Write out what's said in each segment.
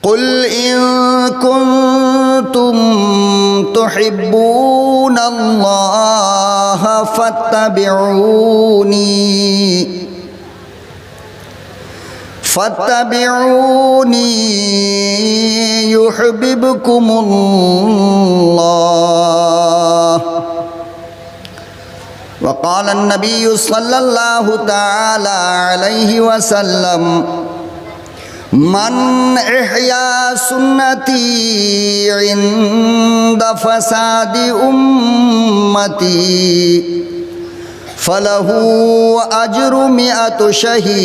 कुल इन कुन्तुम तुहिब्बूनल्लाह फत्तबिऊनी युहिब्बुकुमुल्लाह। वक़ाल अन्नबिय्यु सल्लल्लाहु तआला अलैहि वसल्लम मन इह्या सुन्नती इंद फसादी उम्मती फलहू अज्रु मिअतु शहीद।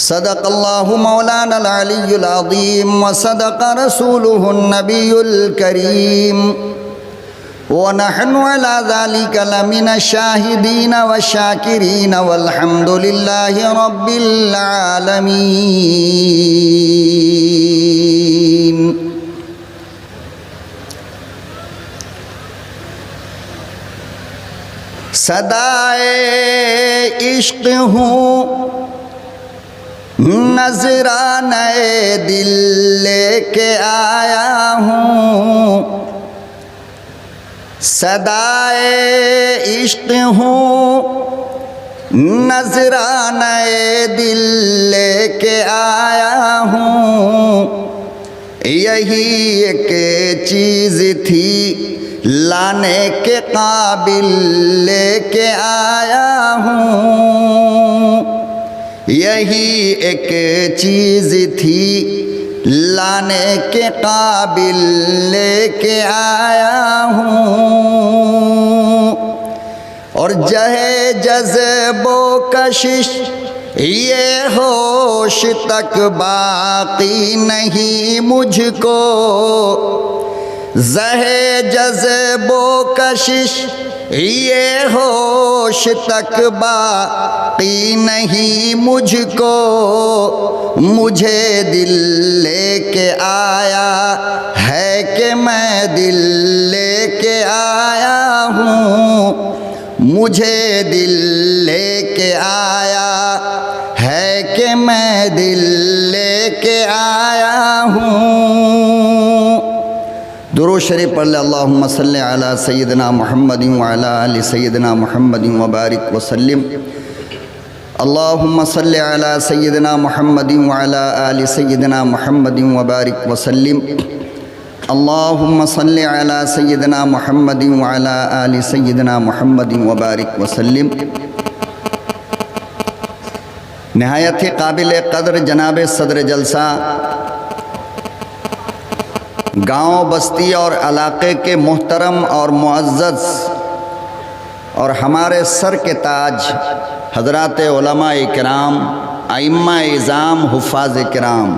सदक़ल्लाहु मौलानल अलियुल अज़ीम व सदक़ रसूलुहुन नबियुल करीम व नहनु अला ज़ालिका लमिनश शाहिदीन व शाकिरीन वल्हम्दुलिल्लाहि रब्बिल आलमीन। सदाए इश्क़ हूँ नज़राने दिल लेके आया हूँ। सदाए इश्क़ हूँ नज़राने दिल लेके आया हूँ। यही एक चीज़ थी लाने के काबिल लेके आया हूँ। यही एक चीज़ थी लाने के काबिल लेके आया हूँ। और जहे जज़्बो कशिश ये होश तक बाकी नहीं मुझको। ज़हे जज़्बो कशिश ये होश तक बाकी नहीं मुझको। मुझे दिल लेके आया है कि मैं दिल लेके आया हूँ। मुझे दिल लेके आया है कि मैं दिल लेके आया हूँ। दुरूद शरीफ पढ़ ले। अल्लाहुम्मा सल्लि अला सय्यिदिना मुहम्मदिन व अला आलि सय्यिदिना मुहम्मदिन व बारिक व सल्लिम। अल्लाहुम्मा सल्लि अला सय्यिदिना मुहम्मदिन व अला आलि सय्यिदिना मुहम्मदिन व बारिक व सल्लिम। अल्लाहुम्मा सल्लि अला सय्यिदिना मुहम्मदिन व अला आलि सय्यिदिना मुहम्मदिन व बारिक व सल्लिम। निहायत ही काबिल क़द्र जनाब सदर जलसा गाँव बस्ती और इलाक़े के मोहतरम और मुअज़्ज़ज़ और हमारे सर के ताज हज़रात उलमा इकराम, आइम्मा इज़ाम, हुफ़ाज़ इकराम,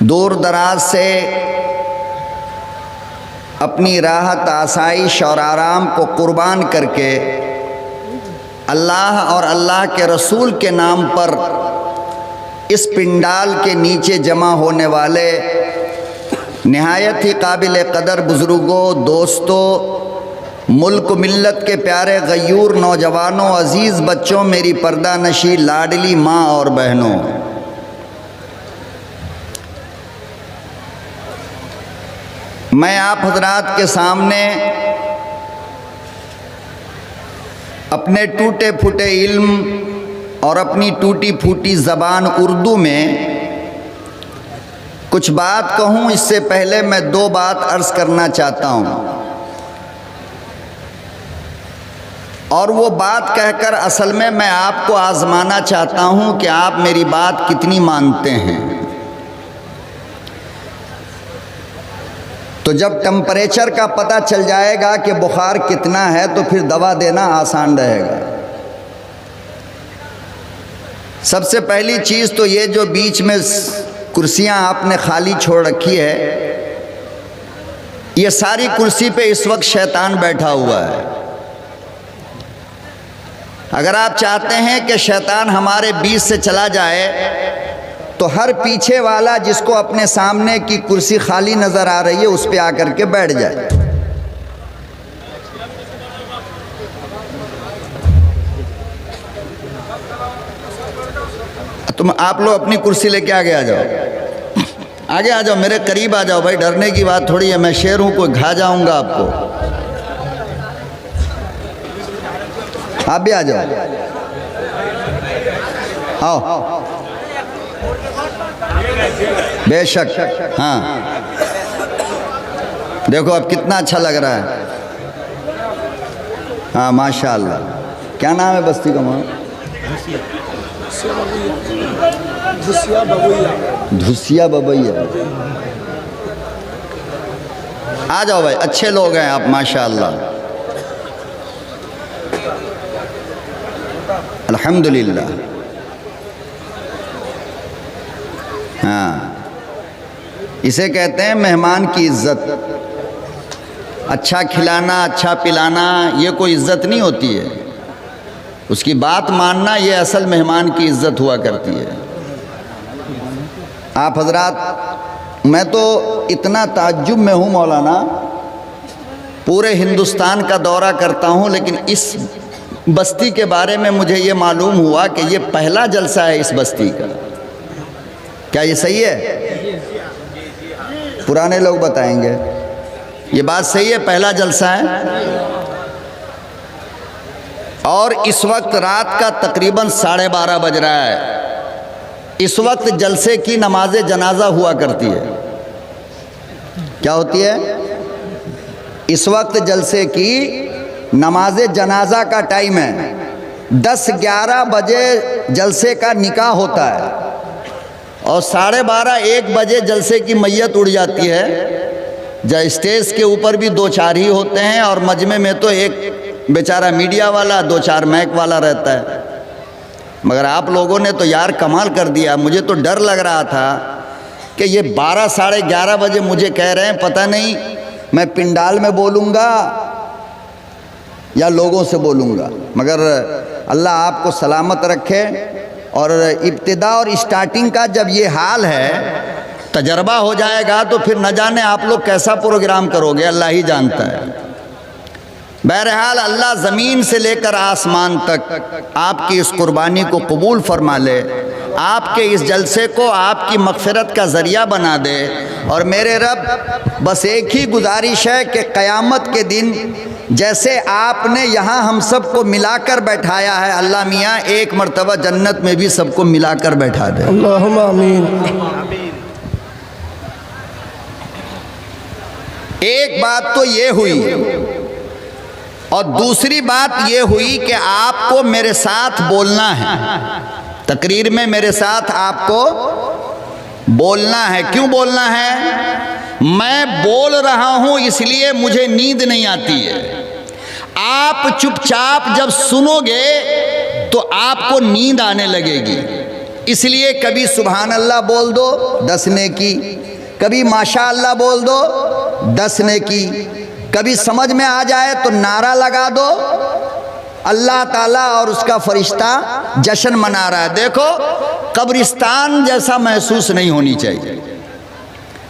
दूर दराज से अपनी राहत आसाइश और आराम को कुर्बान करके अल्लाह और अल्लाह के रसूल के नाम पर इस पिंडाल के नीचे जमा होने वाले निहायत ही काबिल क़दर बुज़ुर्गों, दोस्तों, मुल्क मिल्लत के प्यारे गयूर नौजवानों, अज़ीज़ बच्चों, मेरी पर्दा नशी लाडली माँ और बहनों, मैं आप हज़रात के सामने अपने टूटे फूटे इल्म और अपनी टूटी फूटी ज़बान उर्दू में कुछ बात कहूँ। इससे पहले मैं दो बात अर्ज़ करना चाहता हूँ और वो बात कहकर असल में मैं आपको आज़माना चाहता हूँ कि आप मेरी बात कितनी मानते हैं। तो जब टेम्परेचर का पता चल जाएगा कि बुखार कितना है तो फिर दवा देना आसान रहेगा। सबसे पहली चीज़ तो ये जो बीच में कुर्सियाँ आपने खाली छोड़ रखी है, ये सारी कुर्सी पे इस वक्त शैतान बैठा हुआ है। अगर आप चाहते हैं कि शैतान हमारे बीच से चला जाए तो हर पीछे वाला जिसको अपने सामने की कुर्सी खाली नज़र आ रही है उस पर आकर के बैठ जाए। तुम आप लोग अपनी कुर्सी लेके आगे आ जाओ, आगे आ जाओ, मेरे करीब आ जाओ भाई, डरने की बात थोड़ी है, मैं शेर हूं, कोई घा जाऊंगा आपको। आप भी आ जाओ, आओ, बेशक। हाँ देखो अब कितना अच्छा लग रहा है। हाँ माशाअल्लाह। क्या नाम है बस्ती का? वहाँ धुसिया बबैया। आ जाओ भाई, अच्छे लोग हैं आप माशाअल्लाह, अल्हम्दुलिल्लाह। हाँ, इसे कहते हैं मेहमान की इज्जत। अच्छा खिलाना, अच्छा पिलाना, ये कोई इज्जत नहीं होती है, उसकी बात मानना ये असल मेहमान की इज्जत हुआ करती है। आप हजरात, मैं तो इतना ताज्जुब में हूँ मौलाना, पूरे हिंदुस्तान का दौरा करता हूँ, लेकिन इस बस्ती के बारे में मुझे ये मालूम हुआ कि ये पहला जलसा है इस बस्ती का। क्या ये सही है? पुराने लोग बताएंगे ये बात सही है, पहला जलसा है। और इस वक्त रात का तकरीबन 12:30 बज रहा है। इस वक्त जलसे की नमाज जनाजा हुआ करती है। क्या होती है? इस वक्त जलसे की नमाज जनाजा का टाइम है। 10-11 बजे जलसे का निकाह होता है और 12:30-1 बजे जलसे की मैयत उड़ जाती है। जब स्टेज के ऊपर भी 2-4 ही होते हैं और मजमे में तो एक बेचारा मीडिया वाला, 2-4 मैक वाला रहता है। मगर आप लोगों ने तो यार कमाल कर दिया। मुझे तो डर लग रहा था कि ये 12-11:30 बजे मुझे कह रहे हैं, पता नहीं मैं पिंडाल में बोलूँगा या लोगों से बोलूँगा। मगर अल्लाह आपको सलामत रखे। और इब्तिदा और स्टार्टिंग का जब ये हाल है, तजर्बा हो जाएगा तो फिर न जाने आप लोग कैसा प्रोग्राम करोगे, अल्लाह ही जानता है। बहरहाल अल्लाह ज़मीन से लेकर आसमान तक आपकी इस कुर्बानी को कबूल फरमा ले, आपके इस जलसे को आपकी मग़फ़िरत का ज़रिया बना दे। और मेरे रब, बस एक ही गुजारिश है कि क़यामत के दिन जैसे आपने यहाँ हम सबको मिलाकर बैठाया है, अल्लाह मियाँ एक मर्तबा जन्नत में भी सबको मिलाकर बैठा दे। अल्लाहुम्मा आमीन। एक बात तो ये हुई और दूसरी बात ये हुई कि आपको मेरे साथ बोलना है, तकरीर में मेरे साथ आपको बोलना है। क्यों बोलना है? मैं बोल रहा हूं इसलिए मुझे नींद नहीं आती है। आप चुपचाप जब सुनोगे तो आपको नींद आने लगेगी। इसलिए कभी सुभान अल्लाह बोल दो 10 नेकी, कभी माशा अल्लाह बोल दो 10 नेकी, कभी समझ में आ जाए तो नारा लगा दो, अल्लाह ताला और उसका फरिश्ता जश्न मना रहा है। देखो, कब्रिस्तान जैसा महसूस नहीं होनी चाहिए।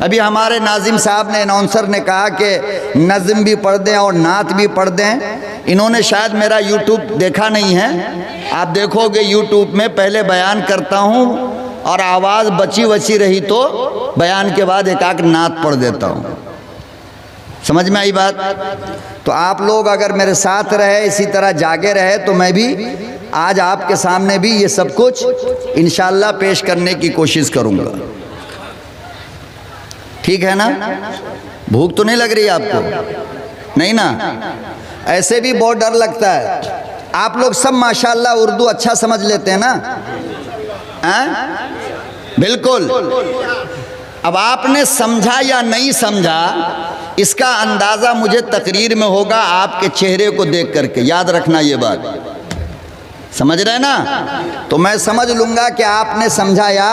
अभी हमारे नाजिम साहब ने, अनाउंसर ने कहा कि नज़्म भी पढ़ दें और नात भी पढ़ दें। इन्होंने शायद मेरा यूट्यूब देखा नहीं है। आप देखोगे यूट्यूब में पहले बयान करता हूँ और आवाज़ बची बची रही तो बयान के बाद एक आध नात पढ़ देता हूँ। समझ में आई बात? तो आप लोग अगर मेरे साथ रहे, इसी तरह जागे रहे, तो मैं भी आज आपके सामने भी ये सब कुछ इंशाअल्लाह पेश करने की कोशिश करूँगा। ठीक है ना? भूख तो नहीं लग रही आपको? नहीं ना? ऐसे भी बहुत डर लगता है। आप लोग सब माशाअल्लाह उर्दू अच्छा समझ लेते हैं ना? बिल्कुल। अब आपने समझा या नहीं समझा, इसका अंदाज़ा मुझे तकरीर में होगा आपके चेहरे को देख करके। याद रखना ये बात, समझ रहे ना? तो मैं समझ लूँगा कि आपने समझा या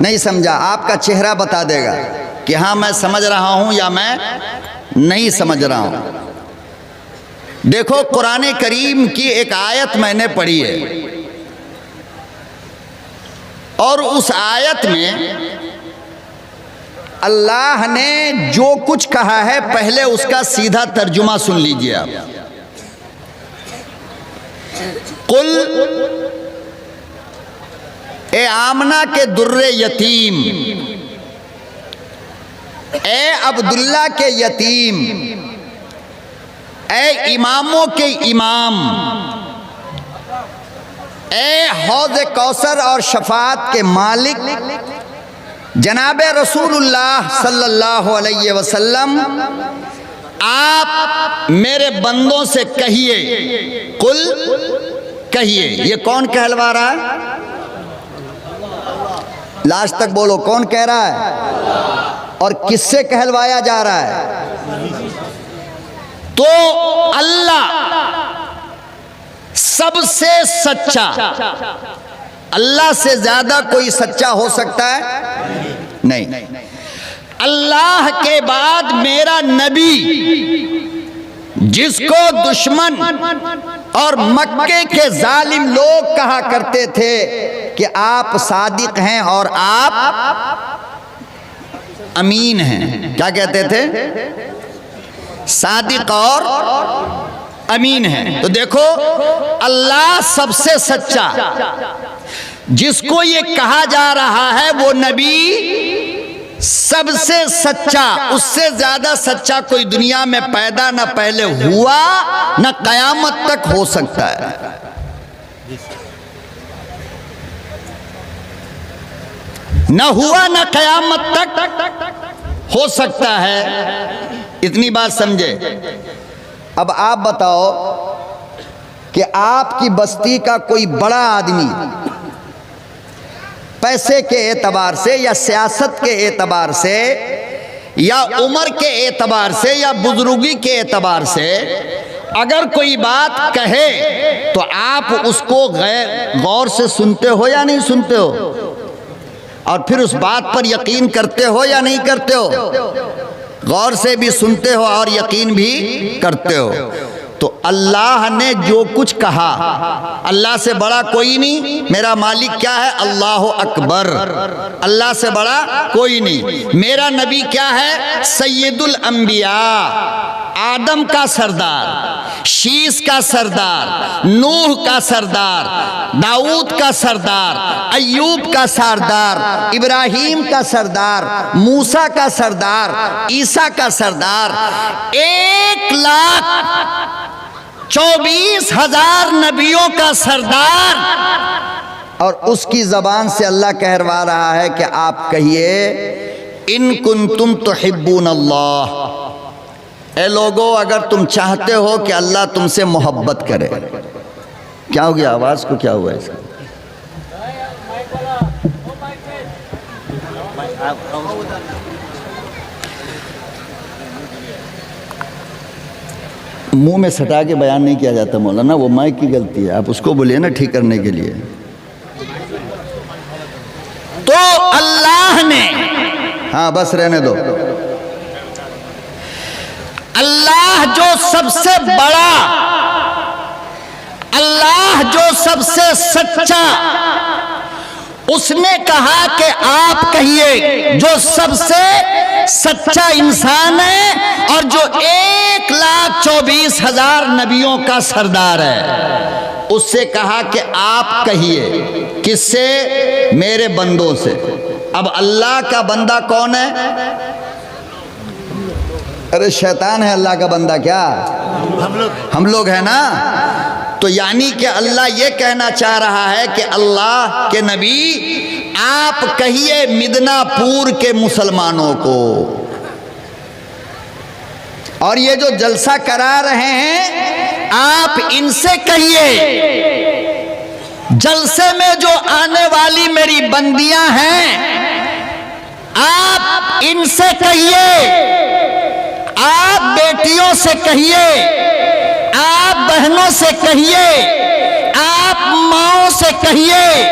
नहीं समझा। आपका चेहरा बता देगा कि हाँ मैं समझ रहा हूँ या मैं नहीं समझ रहा हूँ। देखो, कुरान करीम की एक आयत मैंने पढ़ी है और उस आयत में अल्लाह ने जो कुछ कहा है, पहले उसका सीधा तर्जुमा सुन लीजिए आप। कुल ए आमना के दुर्रे यतीम, ए अब्दुल्ला के यतीम, ए इमामों के इमाम, ए हौज़ कौसर और शफात के मालिक जनाब रसूलुल्लाह सल्लल्लाहु अलैहि वसल्लम, आप मेरे बंदों से कहिए, कुल कहिए। ये कौन कहलवा रहा है? लास्ट तक बोलो, कौन कह रहा है और किससे कहलवाया जा रहा है? तो अल्लाह सबसे सच्चा, अल्लाह से ज्यादा कोई सच्चा हो सकता है? नहीं। अल्लाह के बाद मेरा नबी, जिसको दुश्मन और मक्के के जालिम लोग कहा करते थे कि आप सादिक हैं और आप अमीन हैं, क्या कहते थे? सादिक और अमीन हैं। तो देखो, अल्लाह सबसे सच्चा, जिसको ये कहा जा रहा है वो नबी सबसे सच्चा, उससे ज्यादा सच्चा कोई दुनिया में पैदा न पहले हुआ न कयामत तक हो सकता है। न हुआ न कयामत तक हो सकता है। इतनी बात समझे। अब आप बताओ कि आपकी बस्ती का कोई बड़ा आदमी पैसे के एतबार से या सियासत के एतबार से या उम्र के एतबार से या बुजुर्गी के एतबार से अगर कोई बात कहे तो आप उसको गौर से सुनते हो या नहीं सुनते हो? और फिर उस बात पर यकीन करते हो या नहीं करते हो? गौर से भी सुनते हो और यकीन भी करते हो। तो अल्लाह ने जो कुछ कहा, अल्लाह से बड़ा कोई नहीं। मेरा मालिक क्या है? अल्लाह अकबर, अल्लाह से बड़ा कोई नहीं। मेरा नबी क्या है? सैयदुल अंबिया, आदम का सरदार, शीस का सरदार, नूह का सरदार, दाऊद का सरदार, अय्यूब का सरदार, इब्राहिम का सरदार, मूसा का सरदार, ईसा का सरदार, 1,24,000 नबियों का सरदार। और उसकी जबान से अल्लाह कहवा रहा है कि आप कहिए, इन कुंतुम तुहिब्बून अल्लाह, ए लोगो अगर तुम चाहते हो कि अल्लाह तुमसे मोहब्बत करे। क्या हो गया? आवाज को क्या हुआ इसका? मुंह में सटा के बयान नहीं किया जाता मौलाना, वो माइक की गलती है, आप उसको बोलिए ना ठीक करने के लिए। तो अल्लाह ने, हाँ बस रहने दो, अल्लाह जो सबसे बड़ा, अल्लाह जो सबसे सच्चा, उसने कहा कि आप कहिए जो सबसे सच्चा इंसान है और जो 1,24,000 नबियों का सरदार है, उससे कहा कि आप कहिए। किससे? मेरे बंदों से। अब अल्लाह का बंदा कौन है? अरे शैतान है अल्लाह का बंदा क्या? हम लोग है ना। तो यानी कि अल्लाह ये कहना चाह रहा है कि अल्लाह के नबी आप कहिए मिदनापुर के मुसलमानों को, और ये जो जलसा करा रहे हैं आप इनसे कहिए, जलसे में जो आने वाली मेरी बंदियां हैं आप इनसे कहिए, आप बेटियों से कहिए, आप बहनों से कहिए, आप माओं से कहिए,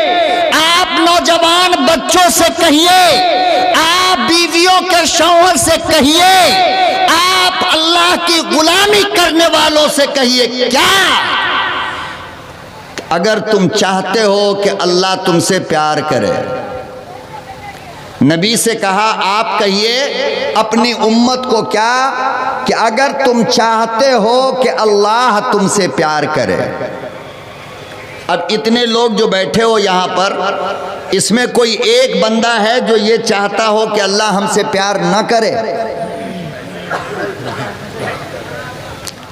आप नौजवान बच्चों से कहिए, आप बीवियों के शौहर से कहिए, आप अल्लाह की गुलामी करने वालों से कहिए। क्या अगर तुम चाहते हो कि अल्लाह तुमसे प्यार करे, नबी से कहा आप कहिए अपनी उम्मत को क्या, कि अगर तुम चाहते हो कि अल्लाह तुमसे प्यार करे अब इतने लोग जो बैठे हो यहाँ पर, इसमें कोई एक बंदा है जो ये चाहता हो कि अल्लाह हमसे प्यार न करे?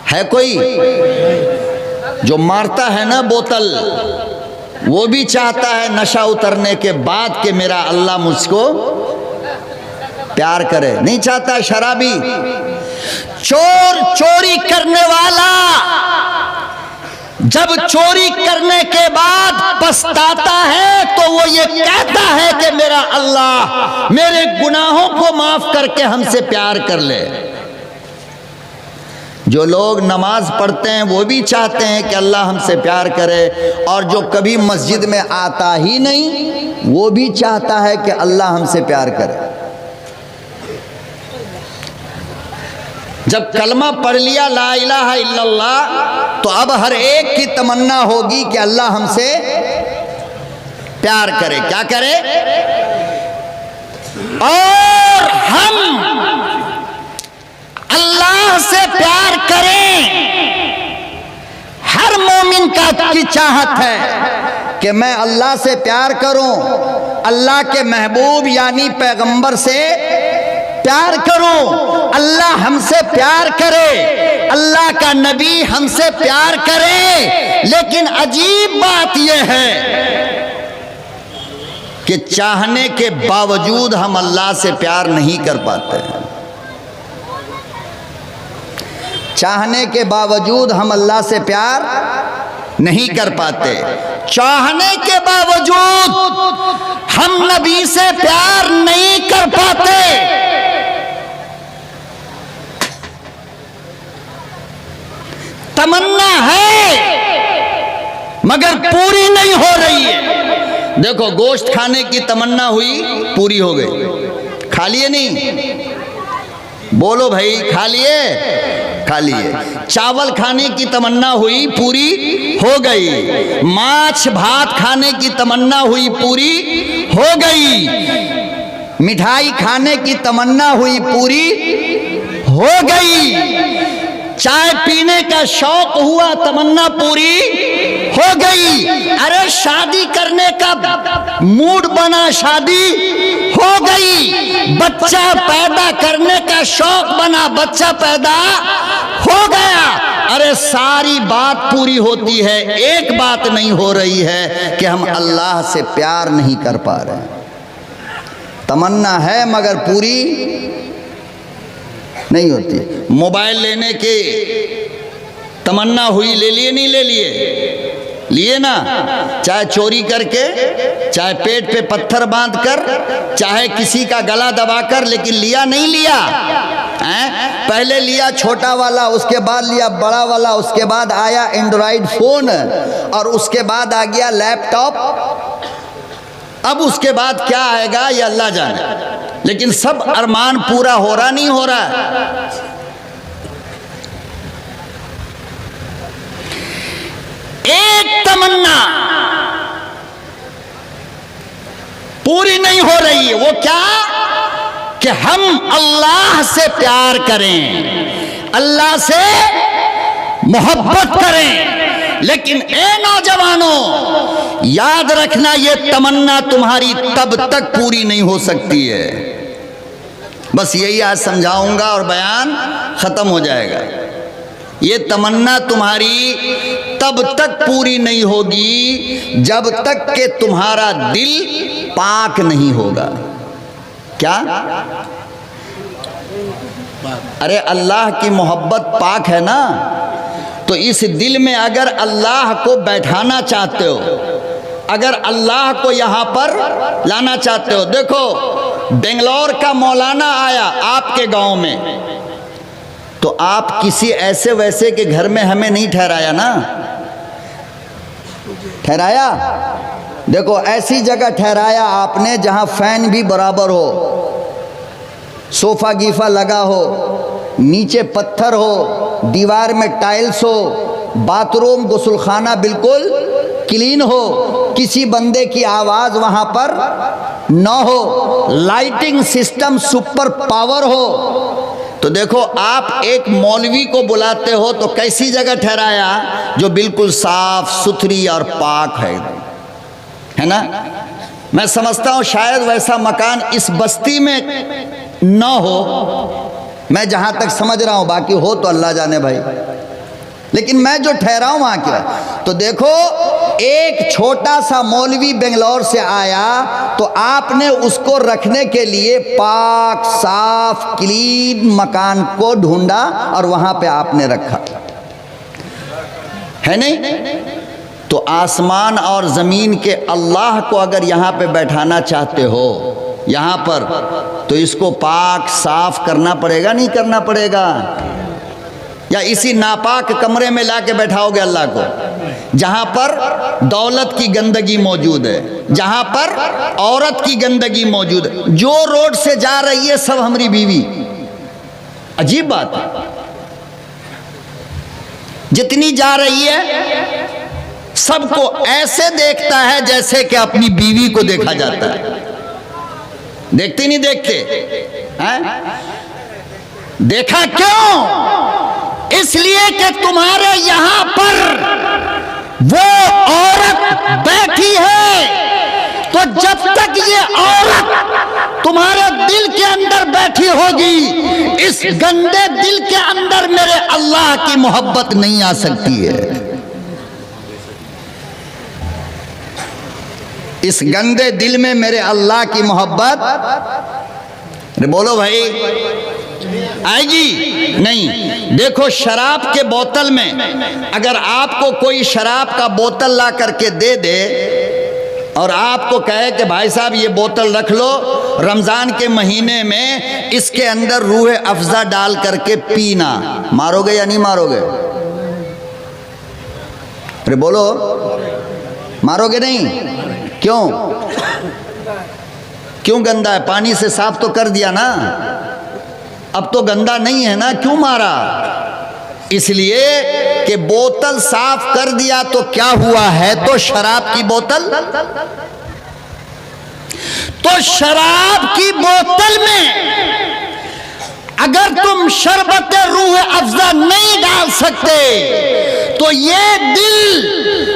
है कोई? जो मारता है ना बोतल, वो भी चाहता है नशा उतरने के बाद कि मेरा अल्लाह मुझको प्यार करे। नहीं चाहता शराबी। चोर चोरी करने वाला जब चोरी करने के बाद पछताता है तो वो ये कहता है कि मेरा अल्लाह मेरे गुनाहों को माफ करके हमसे प्यार कर ले। जो लोग नमाज पढ़ते हैं वो भी चाहते हैं कि अल्लाह हमसे प्यार करे, और जो कभी मस्जिद में आता ही नहीं वो भी चाहता है कि अल्लाह हमसे प्यार करे। जब कलमा पढ़ लिया ला इलाहा इल्लल्लाह, तो अब हर एक की तमन्ना होगी कि अल्लाह हमसे प्यार करे। क्या करे? और हम अल्लाह से प्यार करें। हर मोमिन की चाहत है कि मैं अल्लाह से प्यार करूं, अल्लाह के महबूब यानी पैगंबर से प्यार करूं, अल्लाह हमसे प्यार करे, अल्लाह का नबी हमसे प्यार करे। लेकिन अजीब बात यह है कि चाहने के बावजूद हम अल्लाह से प्यार नहीं कर पाते हैं। चाहने के बावजूद हम अल्लाह से प्यार नहीं कर पाते। चाहने के बावजूद हम नबी से प्यार नहीं कर पाते। तमन्ना है मगर पूरी नहीं हो रही है। देखो, गोश्त खाने की तमन्ना हुई, पूरी हो गई। खा लिए नहीं? बोलो भाई, खा लिए? खा लिए। चावल खाने की तमन्ना हुई, पूरी हो गई। माछ भात खाने की तमन्ना हुई, पूरी हो गई। मिठाई खाने की तमन्ना हुई, पूरी हो गई। चाय पीने का शौक हुआ, तमन्ना पूरी हो गई। अरे शादी करने का मूड बना, शादी हो गई। बच्चा पैदा करने का शौक बना, बच्चा पैदा हो गया। अरे सारी बात पूरी होती है, एक बात नहीं हो रही है कि हम अल्लाह से प्यार नहीं कर पा रहे। तमन्ना है मगर पूरी नहीं होती। मोबाइल लेने की तमन्ना हुई, ले लिए नहीं ले लिए? लिए ना। चाहे चोरी करके, चाहे पेट पे पत्थर बांध कर, चाहे किसी का गला दबाकर, लेकिन लिया नहीं लिया? पहले लिया छोटा वाला, उसके बाद लिया बड़ा वाला, उसके बाद आया एंड्रॉइड फोन, और उसके बाद आ गया लैपटॉप। अब उसके बाद क्या आएगा ये अल्लाह जाने। लेकिन सब अरमान पूरा हो रहा नहीं हो रहा। एक तमन्ना पूरी नहीं हो रही है। वो क्या? कि हम अल्लाह से प्यार करें, अल्लाह से मोहब्बत करें। लेकिन ए नौजवानों, याद रखना, ये तमन्ना तुम्हारी तब तक पूरी नहीं हो सकती है। बस यही आज समझाऊंगा और बयान खत्म हो जाएगा। ये तमन्ना तुम्हारी तब तक पूरी नहीं होगी जब तक कि तुम्हारा दिल पाक नहीं होगा। क्या? अरे अल्लाह की मोहब्बत पाक है ना, तो इस दिल में अगर अल्लाह को बैठाना चाहते हो, अगर अल्लाह को यहाँ पर लाना चाहते हो। देखो, बेंगलोर का मौलाना आया आपके गांव में, तो आप किसी ऐसे वैसे के घर में हमें नहीं ठहराया ना? ठहराया? देखो, ऐसी जगह ठहराया आपने जहां फैन भी बराबर हो, सोफा गीफा लगा हो, नीचे पत्थर हो, दीवार में टाइल्स हो, बाथरूम गुसलखाना बिल्कुल क्लीन हो, किसी बंदे की आवाज़ वहाँ पर न हो, लाइटिंग सिस्टम सुपर पावर हो। तो देखो, आप एक मौलवी को बुलाते हो तो कैसी जगह ठहराया? जो बिल्कुल साफ सुथरी और पाक है ना। मैं समझता हूं शायद वैसा मकान इस बस्ती में न हो, मैं जहां तक समझ रहा हूं, बाकी हो तो अल्लाह जाने भाई, लेकिन मैं जो ठहरा हूं वहां क्या। तो देखो, एक छोटा सा मौलवी बेंगलोर से आया तो आपने उसको रखने के लिए पाक साफ क्लीन मकान को ढूंढा और वहां पे आपने रखा, है नहीं? तो आसमान और ज़मीन के अल्लाह को अगर यहाँ पे बैठाना चाहते हो यहाँ पर, तो इसको पाक साफ करना पड़ेगा, नहीं करना पड़ेगा? या इसी नापाक कमरे में लाके बैठाओगे अल्लाह को, जहाँ पर दौलत की गंदगी मौजूद है, जहाँ पर औरत की गंदगी मौजूद है, जो रोड से जा रही है सब हमारी बीवी। अजीब बात है, जितनी जा रही है सबको ऐसे देखता है जैसे कि अपनी बीवी को देखा जाता है। देखते नहीं देखते हैं? देखा क्यों? इसलिए कि तुम्हारे यहां पर वो औरत बैठी है, तो जब तक ये औरत तुम्हारे दिल के अंदर बैठी होगी, इस गंदे दिल के अंदर मेरे अल्लाह की मोहब्बत नहीं आ सकती है। इस गंदे दिल में मेरे अल्लाह की मोहब्बत, अरे बोलो भाई, आएगी नहीं? देखो, शराब के बोतल में अगर आपको कोई शराब का बोतल ला करके दे दे और आपको कहे कि भाई साहब ये बोतल रख लो, रमजान के महीने में इसके अंदर रूह अफ़ज़ा डाल करके पीना, मारोगे या नहीं मारोगे? अरे बोलो, मारोगे नहीं? क्यों? क्यों गंदा है? पानी से साफ तो कर दिया ना, अब तो गंदा नहीं है ना, क्यों मारा? इसलिए कि बोतल साफ कर दिया तो क्या हुआ है, तो शराब की बोतल, तो शराब की बोतल में अगर तुम शरबत रूह अफ़ज़ा नहीं डाल सकते, तो ये दिल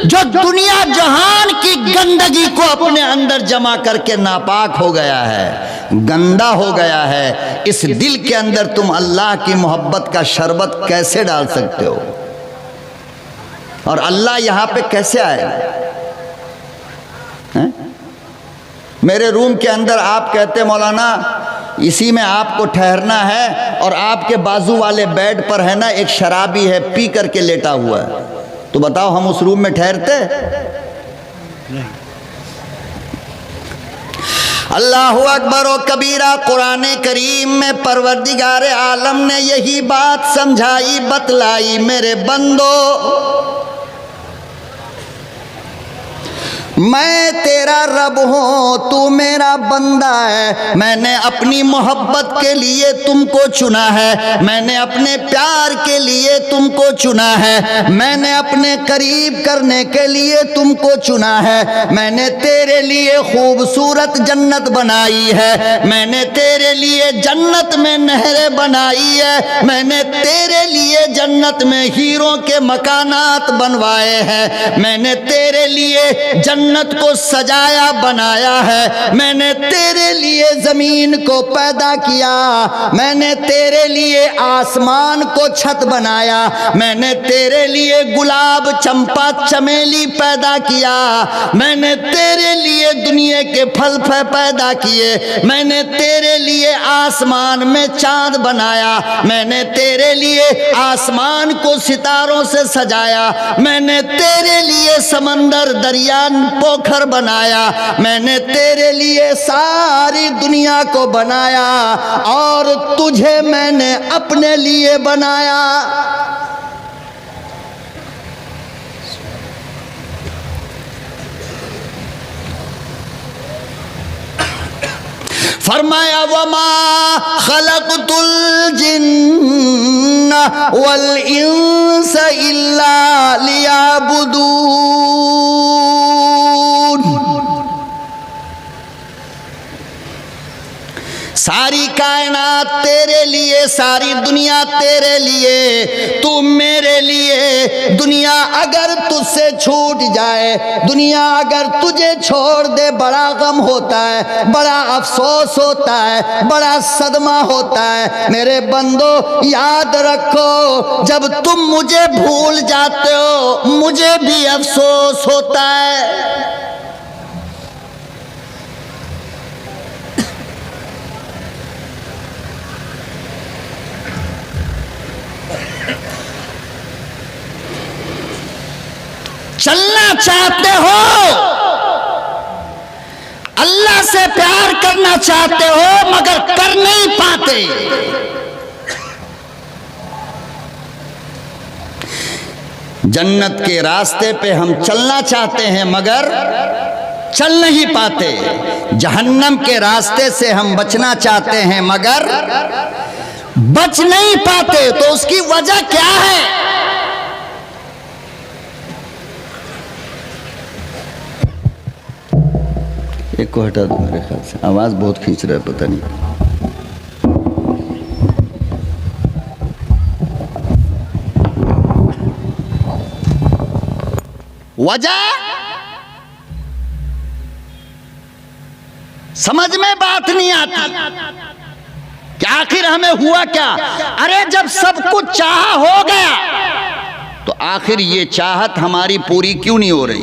जो दुनिया जहान की गंदगी को अपने अंदर जमा करके नापाक हो गया है, गंदा हो गया है, इस दिल के अंदर तुम अल्लाह की मोहब्बत का शरबत कैसे डाल सकते हो? और अल्लाह यहां पे कैसे आए? मेरे रूम के अंदर आप कहते मौलाना इसी में आपको ठहरना है, और आपके बाजू वाले बेड पर है ना एक शराबी है, पी करके लेटा हुआ है, तो बताओ हम उस रूम में ठहरते? अल्लाहु अकबर व कबीरा। कुरान करीम में परवरदिगार आलम ने यही बात समझाई बतलाई, मेरे बंदो मैं तेरा रब हूँ, तू मेरा बंदा है। मैंने अपनी मोहब्बत के लिए तुमको चुना है, मैंने अपने प्यार के लिए तुमको चुना है, मैंने अपने करीब करने के लिए तुमको चुना है। मैंने तेरे लिए खूबसूरत जन्नत बनाई है, मैंने तेरे लिए जन्नत में नहरें बनाई है, मैंने तेरे लिए जन्नत में हीरों के मकानात बनवाए हैं, मैंने तेरे लिए जन्नत को सजाया बनाया है, मैंने तेरे लिए जमीन को पैदा किया, मैंने तेरे लिए आसमान को छत बनाया, मैंने तेरे लिए गुलाब चंपा चमेली पैदा किया, मैंने तेरे लिए दुनिया के फल पैदा किए, मैंने तेरे लिए आसमान में चांद बनाया, मैंने तेरे लिए आसमान को सितारों से सजाया, मैंने तेरे लिए समंदर दरिया पोखर बनाया, मैंने तेरे लिए सारी दुनिया को बनाया, और तुझे मैंने अपने लिए बनाया। फरमाया वमा खलक़तुल जिन्ना वल इंस इल्ला लियाबुदून। सारी कायनात तेरे लिए, सारी दुनिया तेरे लिए, तू मेरे लिए। दुनिया अगर तुझसे छूट जाए, दुनिया अगर तुझे छोड़ दे, बड़ा गम होता है, बड़ा अफसोस होता है, बड़ा सदमा होता है। मेरे बंदो याद रखो, जब तुम मुझे भूल जाते हो मुझे भी अफसोस होता है। चलना चाहते हो, अल्लाह से प्यार करना चाहते हो मगर कर नहीं पाते। जन्नत के रास्ते पे हम चलना चाहते हैं मगर चल नहीं पाते। जहन्नम के रास्ते से हम बचना चाहते हैं मगर बच नहीं पाते। तो उसकी वजह क्या है? एक को हटा दो, मेरे ख्याल से आवाज बहुत खींच रहा है, पता नहीं। वजह समझ में बात नहीं आती कि आखिर हमें हुआ क्या। अरे जब सब कुछ चाहा हो गया तो आखिर ये चाहत हमारी पूरी क्यों नहीं हो रही?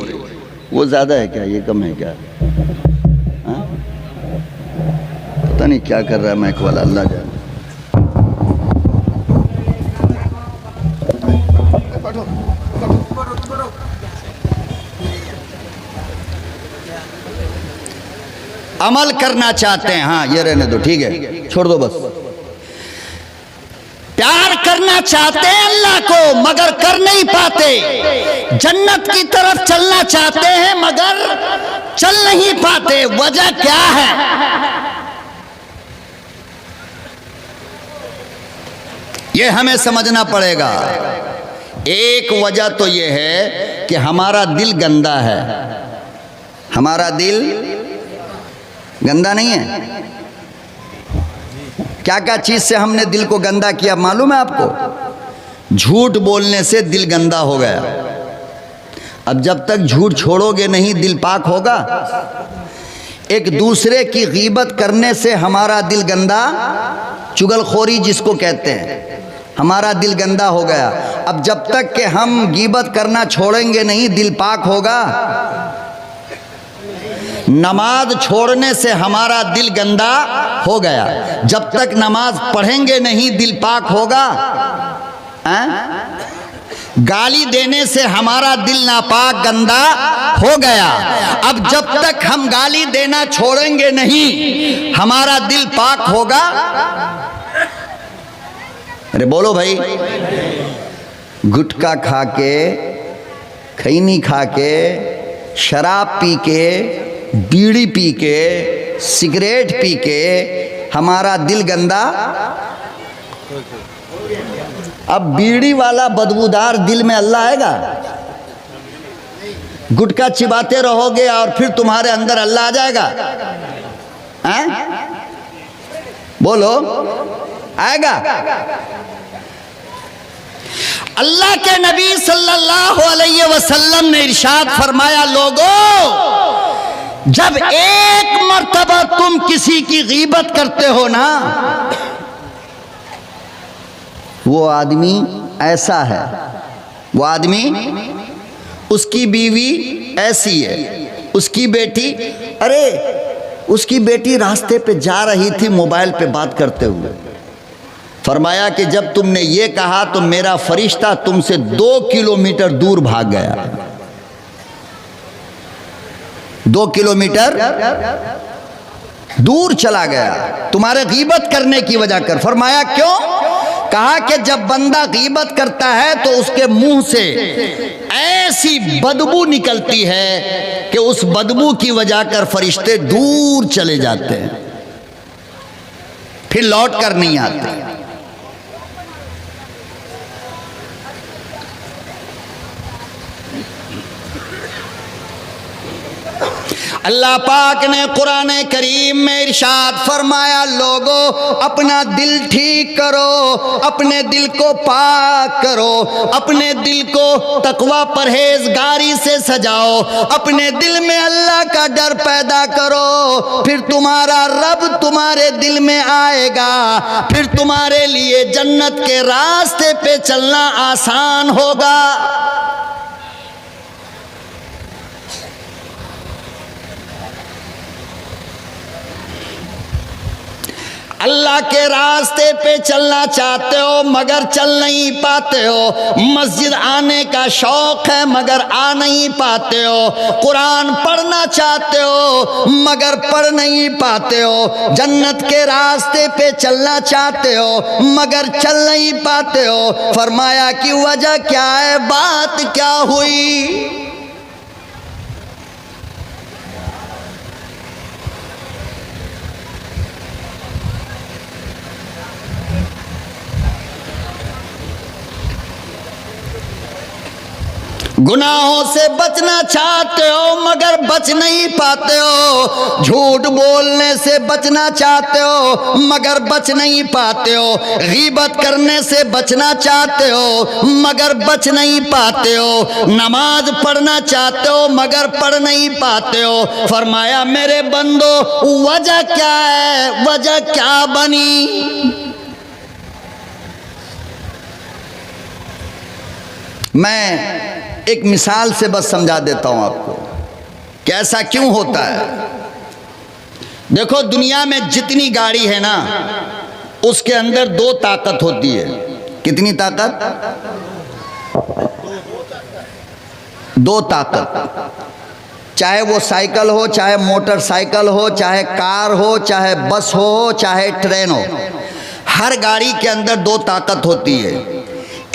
वो ज्यादा है क्या, ये कम है क्या? पता नहीं क्या कर रहा है मैक वाला, अल्लाह जाने। अमल करना चाहते हैं, हाँ ये रहने दो, ठीक है, छोड़ दो बस। प्यार करना चाहते हैं अल्लाह को मगर कर नहीं पाते। जन्नत की तरफ चलना चाहते हैं मगर चल नहीं पाते। वजह क्या है? ये हमें समझना पड़ेगा। एक वजह तो ये है कि हमारा दिल गंदा है। हमारा दिल गंदा नहीं है। क्या क्या चीज से हमने दिल को गंदा किया मालूम है आपको? झूठ बोलने से दिल गंदा हो गया। अब जब तक झूठ छोड़ोगे नहीं दिल पाक होगा। एक दूसरे की गीबत करने से हमारा दिल गंदा, चुगलखोरी जिसको कहते हैं, हमारा दिल गंदा हो गया। अब जब तक कि हम गीबत करना छोड़ेंगे नहीं दिल पाक होगा। नमाज छोड़ने से हमारा दिल गंदा हो गया। जब तक नमाज पढ़ेंगे नहीं दिल पाक होगा। गाली देने से हमारा दिल नापाक गंदा हो गया। अब जब तक हम गाली देना छोड़ेंगे नहीं हमारा दिल पाक होगा। अरे बोलो भाई। गुटखा खा के, खैनी खा के, शराब पी के, बीड़ी पी के, सिगरेट पी के हमारा दिल गंदा। अब बीड़ी वाला बदबूदार दिल में अल्लाह आएगा? गुटखा चिबाते रहोगे और फिर तुम्हारे अंदर अल्लाह आ जाएगा? हैं? बोलो, आएगा? अल्लाह के नबी सल्लल्लाहु अलैहि वसल्लम ने इरशाद फरमाया, लोगों जब एक मर्तबा तुम किसी की गीबत करते हो ना, वो आदमी ऐसा है, वो आदमी, उसकी बीवी ऐसी है, उसकी बेटी, अरे उसकी बेटी रास्ते पे जा रही थी मोबाइल पे बात करते हुए। फरमाया कि जब तुमने ये कहा तो मेरा फरिश्ता तुमसे 2 किलोमीटर दूर भाग गया। 2 किलोमीटर दूर चला गया तुम्हारे गीबत करने की वजह कर। फरमाया क्यों? कहा कि जब बंदा गीबत करता है तो उसके मुंह से ऐसी बदबू निकलती है कि उस बदबू की वजह कर फरिश्ते दूर चले जाते हैं, फिर लौट कर नहीं आते। अल्लाह पाक ने कुरान करीम में इरशाद फरमाया, लोगों अपना दिल ठीक करो, अपने दिल को पाक करो, अपने दिल को तकवा परहेजगारी से सजाओ, अपने दिल में अल्लाह का डर पैदा करो, फिर तुम्हारा रब तुम्हारे दिल में आएगा, फिर तुम्हारे लिए जन्नत के रास्ते पे चलना आसान होगा। अल्लाह के रास्ते पे चलना चाहते हो मगर चल नहीं पाते हो, मस्जिद आने का शौक है मगर आ नहीं पाते हो, कुरान पढ़ना चाहते हो मगर पढ़ नहीं पाते हो, जन्नत के रास्ते पे चलना चाहते हो मगर चल नहीं पाते हो। फरमाया कि वजह क्या है, बात क्या हुई? गुनाहों से बचना चाहते हो मगर बच नहीं पाते हो, झूठ बोलने से बचना चाहते हो मगर बच नहीं पाते हो, गीबत करने से बचना चाहते हो मगर बच नहीं पाते हो, नमाज पढ़ना चाहते हो मगर पढ़ नहीं पाते हो। फरमाया मेरे बंदो वजह क्या है, वजह क्या बनी? मैं एक मिसाल से बस समझा देता हूं आपको कि ऐसा क्यों होता है। देखो दुनिया में जितनी गाड़ी है ना उसके अंदर दो ताकत होती है। कितनी ताकत? दो ताकत। चाहे वो साइकिल हो, चाहे मोटरसाइकिल हो, चाहे कार हो, चाहे बस हो, चाहे ट्रेन हो, हर गाड़ी के अंदर दो ताकत होती है।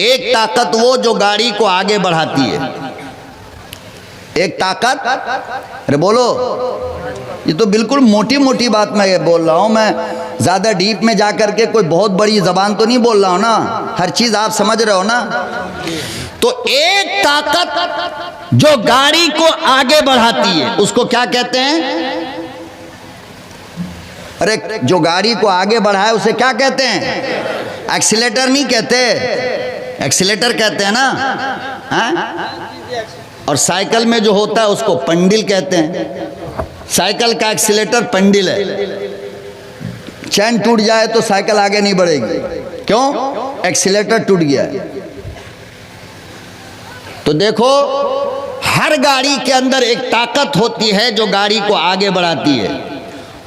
एक ताकत वो जो गाड़ी को आगे बढ़ाती है, एक ताकत, अरे बोलो, ये तो बिल्कुल मोटी मोटी बात मैं ये बोल रहा हूं, मैं ज्यादा डीप में जाकर के कोई बहुत बड़ी जबान तो नहीं बोल रहा हूं ना, हर चीज आप समझ रहे हो ना। तो एक ताकत जो गाड़ी को आगे बढ़ाती है उसको क्या कहते हैं? अरे जो गाड़ी को आगे बढ़ाए उसे क्या कहते हैं? एक्सीलेटर नहीं कहते, एक्सीलेटर कहते हैं ना, हाँ? और साइकिल में जो होता है उसको पंडिल कहते हैं। साइकिल का एक्सीलेटर पंडिल है, चैन टूट जाए तो साइकिल आगे नहीं बढ़ेगी, क्यों? एक्सीलेटर टूट गया है। तो देखो हर गाड़ी के अंदर एक ताकत होती है जो गाड़ी को आगे बढ़ाती है,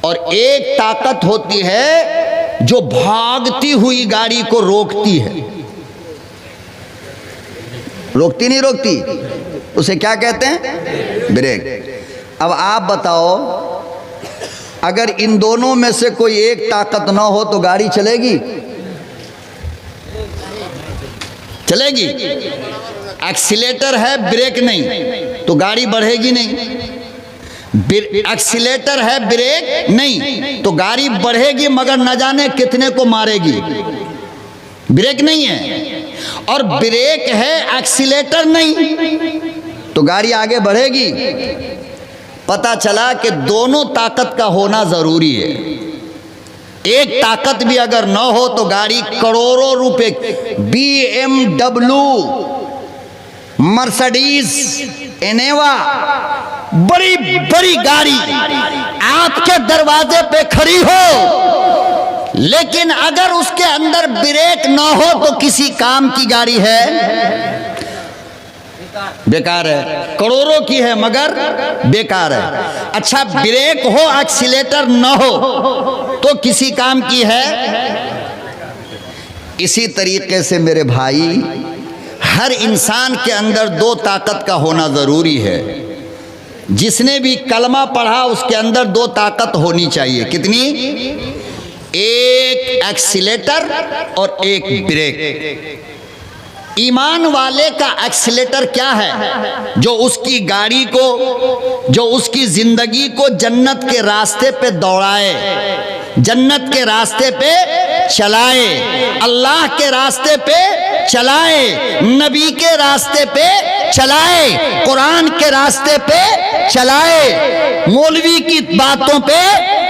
और एक ताकत होती है जो भागती हुई गाड़ी को रोकती है। रोकती नहीं रोकती, उसे क्या कहते हैं? ब्रेक। अब आप बताओ, अगर इन दोनों में से कोई एक ताकत ना हो तो गाड़ी चलेगी? चलेगी? एक्सीलेटर है, ब्रेक नहीं, तो गाड़ी बढ़ेगी नहीं। एक्सीलेटर है, ब्रेक नहीं, तो गाड़ी बढ़ेगी मगर न जाने कितने को मारेगी। ब्रेक नहीं है और ब्रेक है, एक्सीलेटर नहीं, तो गाड़ी आगे बढ़ेगी। पता चला कि दोनों ताकत का होना जरूरी है। एक ताकत भी अगर न हो तो गाड़ी करोड़ों रुपए, BMW, मर्सिडीज, इनोवा, बड़ी बड़ी गाड़ी आपके दरवाजे पे खड़ी हो, लेकिन अगर उसके अंदर ब्रेक ना हो तो किसी काम की गाड़ी है? बेकार है। करोड़ों की है मगर बेकार है। अच्छा ब्रेक हो, एक्सीलेटर ना हो तो किसी काम की है? इसी तरीके से मेरे भाई, हर इंसान के अंदर दो ताकत का होना जरूरी है। जिसने भी कलमा पढ़ा उसके अंदर दो ताकत होनी चाहिए। कितनी? एक एक्सीलेटर और एक ब्रेक। ईमान वाले का एक्सीलेटर क्या है? जो उसकी गाड़ी को, जो उसकी जिंदगी को जन्नत के रास्ते पे दौड़ाए, जन्नत के रास्ते पे चलाए, अल्लाह के रास्ते पे चलाए, नबी के रास्ते पे चलाए, कुरान के रास्ते पे चलाए, मौलवी की बातों पे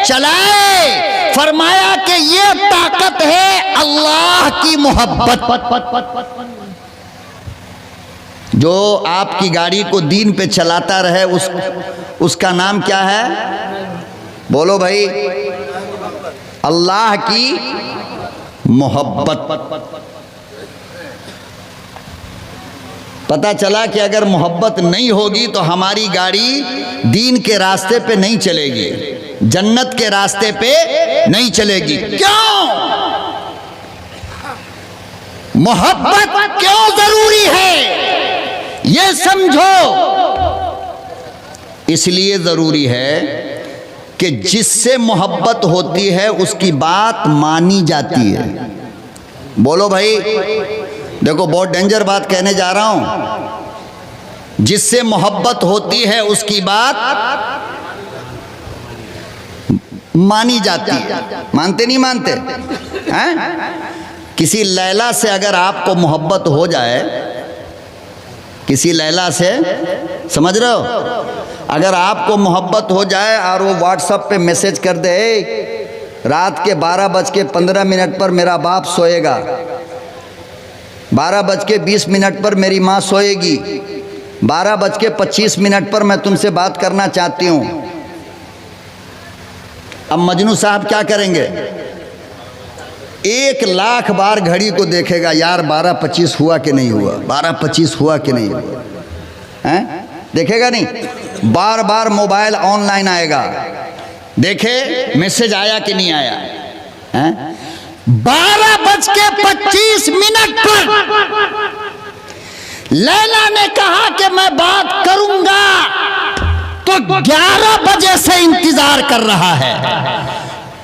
चलाए। फरमाया कि ये ताकत है अल्लाह की मोहब्बत। जो आपकी गाड़ी को दीन पे चलाता रहे उसका नाम क्या है? बोलो भाई, अल्लाह की मोहब्बत। पता चला कि अगर मोहब्बत नहीं होगी तो हमारी गाड़ी दीन के रास्ते पे नहीं चलेगी, जन्नत के रास्ते पे नहीं चलेगी। क्यों? मोहब्बत क्यों जरूरी है ये समझो। इसलिए जरूरी है कि जिससे मोहब्बत होती है उसकी बात मानी जाती है। बोलो भाई, देखो बहुत डेंजर बात कहने जा रहा हूं। जिससे मोहब्बत होती है उसकी बात मानी जाती है। मानते नहीं मानते हैं? किसी लैला से अगर आपको मोहब्बत हो जाए, किसी लैला से, समझ रहे हो, अगर आपको मोहब्बत हो जाए और वो व्हाट्सएप पे मैसेज कर दे, रात के 12:15 पर मेरा बाप सोएगा, 12:20 पर मेरी माँ सोएगी, 12:25 पर मैं तुमसे बात करना चाहती हूँ। अब मजनू साहब क्या करेंगे? 1,00,000 बार घड़ी को देखेगा, यार 12:25 हुआ कि नहीं हुआ, 12:25 हुआ कि नहीं हुआ, हैं? देखेगा नहीं? बार बार मोबाइल ऑनलाइन आएगा, देखे मैसेज आया कि नहीं आया, हैं? 12:25 पर लैला ने कहा कि मैं बात करूंगा, तो 11 बजे से इंतजार कर रहा है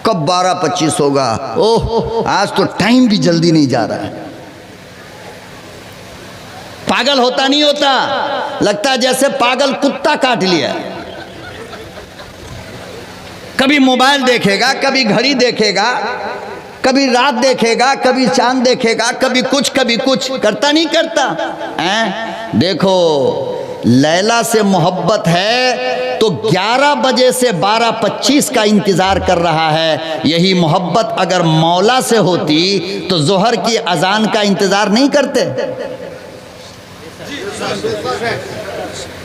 कब 12:25 होगा। ओह, आज तो टाइम भी जल्दी नहीं जा रहा है। पागल होता नहीं होता, लगता है जैसे पागल कुत्ता काट लिया। कभी मोबाइल देखेगा, कभी घड़ी देखेगा, कभी रात देखेगा, कभी चांद देखेगा, कभी कुछ करता नहीं करता हैं? देखो, लैला से मोहब्बत है तो 11 बजे से 12:25 का इंतजार कर रहा है। यही मोहब्बत अगर मौला से होती तो जोहर की अजान का इंतजार नहीं करते।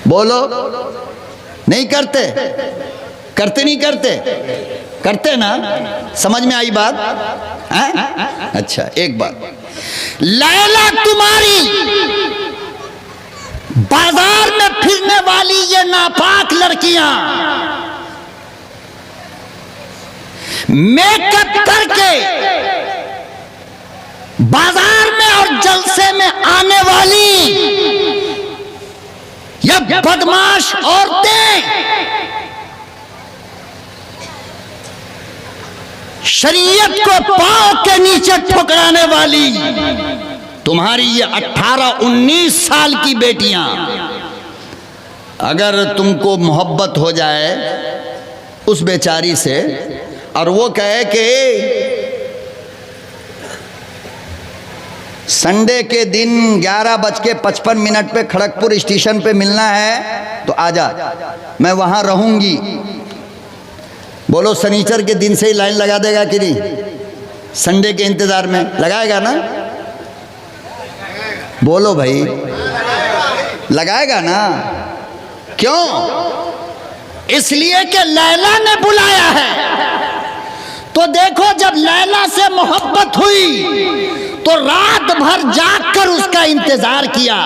बोलो, नहीं करते? करते नहीं करते? करते ना? समझ में आई बात? अच्छा, एक बात, लैला तुम्हारी बाजार में फिरने वाली ये नापाक लड़कियां मेकअप करके बाजार में और जलसे में आने वाली ये बदमाश औरतें, शरीयत को पांव के नीचे ठुकराने वाली तुम्हारी ये 18-19 साल की बेटियां, अगर तुमको मोहब्बत हो जाए उस बेचारी से और वो कहे कि संडे के दिन 11:55 पे खड़गपुर स्टेशन पे मिलना है तो आजा, मैं वहां रहूंगी। बोलो, शनिचर के दिन से ही लाइन लगा देगा कि नहीं? संडे के इंतजार में लगाएगा ना? बोलो भाई, लगाएगा ना? क्यों? इसलिए कि लैला ने बुलाया है। तो देखो, जब लैला से मोहब्बत हुई तो रात भर जागकर उसका इंतजार किया।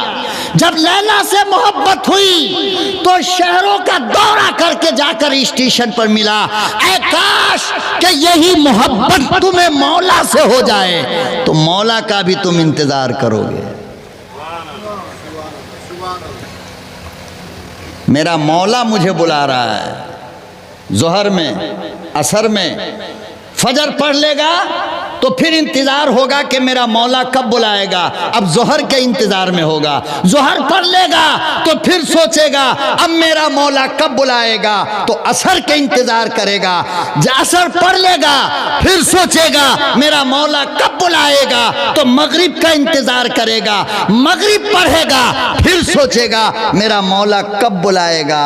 जब लैला से मोहब्बत हुई तो शहरों का दौरा करके जाकर स्टेशन पर मिला। ऐ काश कि यही मोहब्बत तुम्हें मौला से हो जाए तो मौला का भी तुम इंतजार करोगे। मेरा मौला मुझे बुला रहा है। जोहर में, असर में, फजर पढ़ लेगा तो फिर इंतजार होगा कि मेरा मौला कब बुलाएगा। अब जोहर के इंतजार में होगा, जोहर पढ़ लेगा तो फिर सोचेगा अब मेरा मौला कब बुलाएगा, तो असर के इंतजार करेगा। असर पढ़ लेगा फिर सोचेगा मेरा मौला कब बुलाएगा, तो मगरिब का इंतजार करेगा। मगरिब पढ़ेगा फिर सोचेगा मेरा मौला कब बुलाएगा,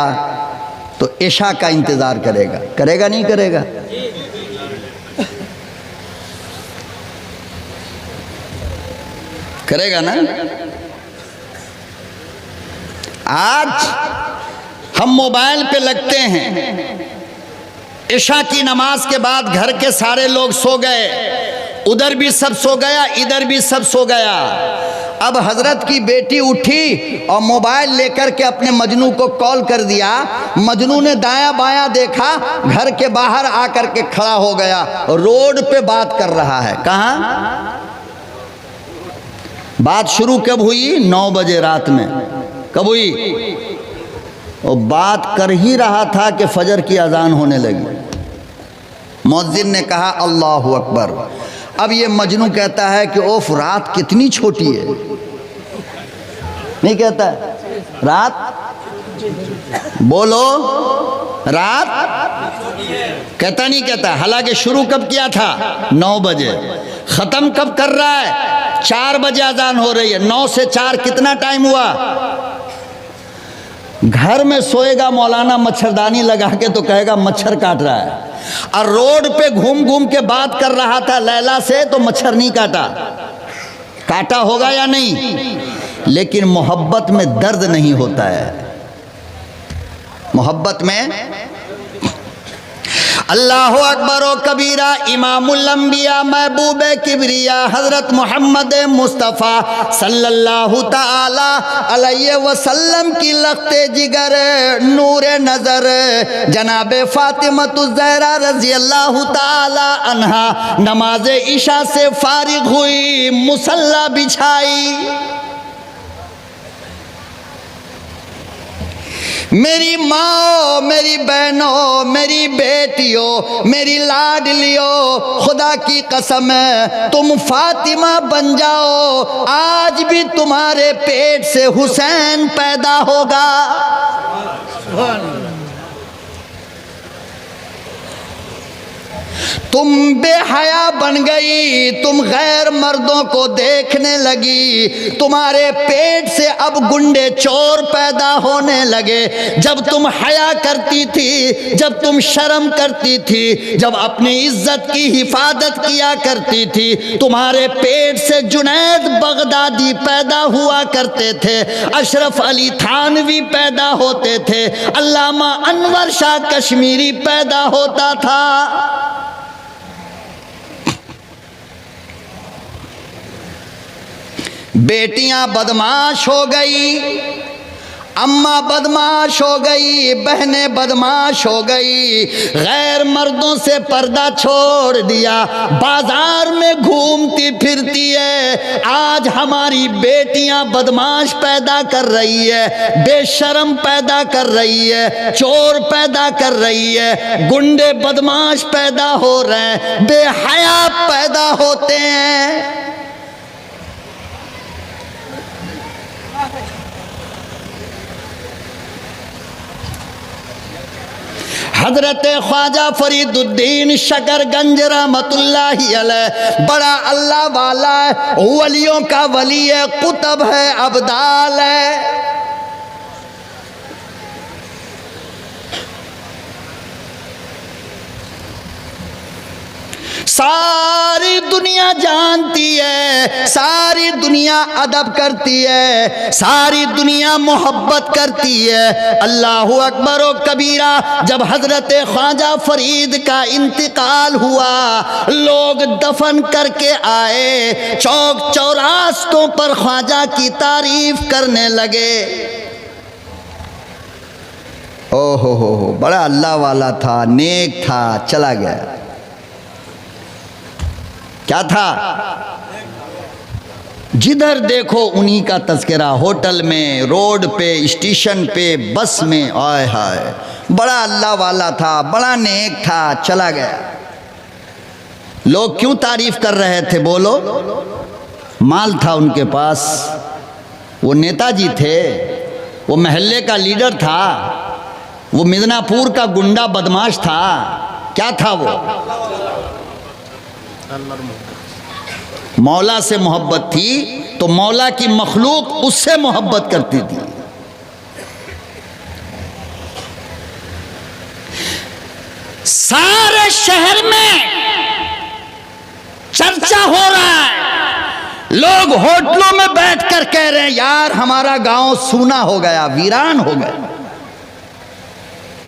तो इशा का इंतजार करेगा। करेगा नहीं करेगा? करेगा ना। आज हम मोबाइल पे लगते हैं, इशा की नमाज के बाद घर के सारे लोग सो गए, उधर भी सब सो गया, इधर भी सब सो गया। अब हजरत की बेटी उठी और मोबाइल लेकर के अपने मजनू को कॉल कर दिया। मजनू ने दायां बायां देखा, घर के बाहर आकर के खड़ा हो गया, रोड पे बात कर रहा है। कहाँ? बात शुरू कब हुई? 9 बजे रात में। कब हुई? और बात कर ही रहा था कि फजर की अजान होने लगी। मुअज्जिन ने कहा अल्लाहु अकबर। अब ये मजनू कहता है कि ओफ, रात कितनी छोटी है। नहीं कहता है रात? बोलो, रात कहता नहीं कहता। हालांकि शुरू कब किया था? 9 बजे। खत्म कब कर रहा है? 4 बजे अजान हो रही है। 9 से 4 कितना टाइम हुआ? घर में सोएगा मौलाना मच्छरदानी लगा के तो कहेगा मच्छर काट रहा है, और रोड पे घूम घूम के बात कर रहा था लैला से तो मच्छर नहीं काटा। काटा होगा या नहीं? लेकिन मोहब्बत में दर्द नहीं होता है। मोहब्बत में अल्लाह अकबर व कबीरा। इमामुल अंबिया महबूब किबरिया हजरत मोहम्मद मुस्तफ़ा सल्लल्लाहु ताला अलैहि वसल्लम की लख्ते जिगर नूर नज़र जनाब फातिमतुज़ ज़हरा रज़ी अल्लाह ताला अन्हा नमाज इशा से फारिग हुई, मुसल्ला बिछाई। मेरी माँ, मेरी बहनों, मेरी बेटियों, मेरी लाडलियों, खुदा की कसम है तुम फातिमा बन जाओ, आज भी तुम्हारे पेट से हुसैन पैदा होगा। तुम बेहया बन गई, तुम गैर मर्दों को देखने लगी, तुम्हारे पेट से अब गुंडे चोर पैदा होने लगे। जब तुम हया करती थी, जब तुम शर्म करती थी, जब अपनी इज्जत की हिफाजत किया करती थी, तुम्हारे पेट से जुनैद बगदादी पैदा हुआ करते थे, अशरफ अली थानवी पैदा होते थे, अल्लामा अनवर शाह कश्मीरी पैदा होता था। बेटियां बदमाश हो गई, अम्मा बदमाश हो गई, बहनें बदमाश हो गई, गैर मर्दों से पर्दा छोड़ दिया, बाजार में घूमती फिरती है। आज हमारी बेटियां बदमाश पैदा कर रही है, बेशर्म पैदा कर रही है, चोर पैदा कर रही है, गुंडे बदमाश पैदा हो रहे हैं, बेहया पैदा होते हैं। हजरत ख्वाजा फरीदुद्दीन शकरगंज रहमतुल्लाहि अलैह बड़ा अल्लाह वाला है, वलियों का वली है, कुतब है, अब्दाल है। सारी दुनिया जानती है, सारी दुनिया अदब करती है, सारी दुनिया मोहब्बत करती है। अल्लाहु अकबर व कबीरा। जब हजरत ख्वाजा फरीद का इंतकाल हुआ, लोग दफन करके आए, चौक चौरास्तों पर ख्वाजा की तारीफ करने लगे। ओहो हो, बड़ा अल्लाह वाला था, नेक था, चला गया। क्या था? जिधर देखो उन्हीं का तज़किरा, होटल में, रोड पे, स्टेशन पे, बस में। आय हाय, बड़ा अल्लाह वाला था, बड़ा नेक था, चला गया। लोग क्यों तारीफ कर रहे थे? बोलो। माल था उनके पास, वो नेताजी थे, वो महल्ले का लीडर था, वो मिदनापुर का गुंडा बदमाश था। क्या था वो? मौला से मोहब्बत थी तो मौला की मखलूक उससे मोहब्बत करती थी। सारे शहर में चर्चा हो रहा है, लोग होटलों में बैठकर कह रहे हैं यार हमारा गांव सूना हो गया, वीरान हो गया।